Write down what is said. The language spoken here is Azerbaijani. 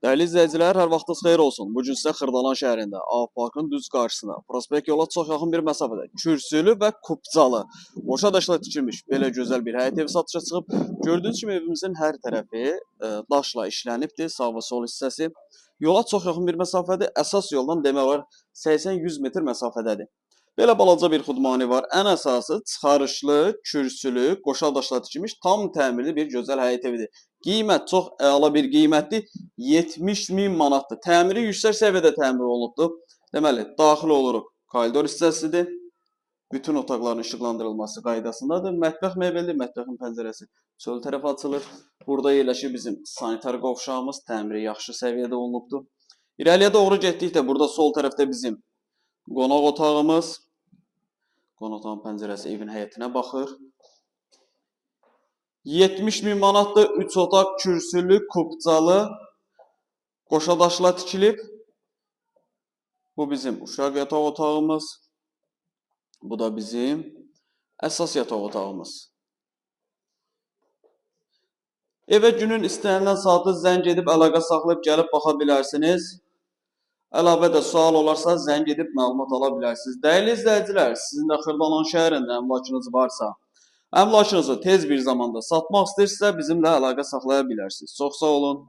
Dəyərli izləyicilər, hər vaxtınız xeyir olsun. Bu gün sizə Xırdalan şəhərində, Av Parkın düz qarşısına, prospekt yola çox yaxın bir məsafədə, kürsülü və kupcalı, qoşa daşla tikilmiş belə gözəl bir həyət evi satışa çıxıb. Gördüyünüz kimi evimizin hər tərəfi daşla işlənibdir, sağ və sol hissəsi. Yola çox yaxın bir məsafədir. Əsas yoldan demək olar 80-100 metr məsafədədir. Belə balaca bir xudmani var. Ən əsası çıxarışlı, kürsülü, qoşa daşla tikilmiş, tam təmirli bir gözəl həyət evidir. Qiymət çox əla bir qiymətdir. 70.000 manatdır. Təmiri yüksək səviyyədə təmir olunubdur. Deməli, daxil oluruq. Koridor hissəsidir. Bütün otaqların işıqlandırılması qaydasındadır. Mətbəx mebelli, mətbəxin pəncərəsi çöl tərəfə açılır. Burada yerləşir bizim sanitar qovşağımız. Təmiri yaxşı səviyyədə olunubdur. İrəliyə doğru getdikdə burada sol tərəfdə bizim qonaq otağımız. Qonaq otağın pəncərəsi evin həyətinə baxır. 70.000 manatdır. 3 otaq, kürsülü, kupcalı, qoşa daşla tikilib. Bu bizim uşaq yataq otağımız. Bu da bizim əsas yataq otağımız. Evə günün istənilən saatı zəng edib əlaqə saxlayıb gəlib baxa bilərsiniz. Əlavə də sual olarsa zəng edib məlumat ala bilərsiniz. Dəyərli izləyicilər, sizin də Xırdalan şəhərində əmlakınız varsa, əmlakınızı tez bir zamanda satmaq istəyirsinizsə bizimlə əlaqə saxlaya bilərsiniz. Çox sağ olun.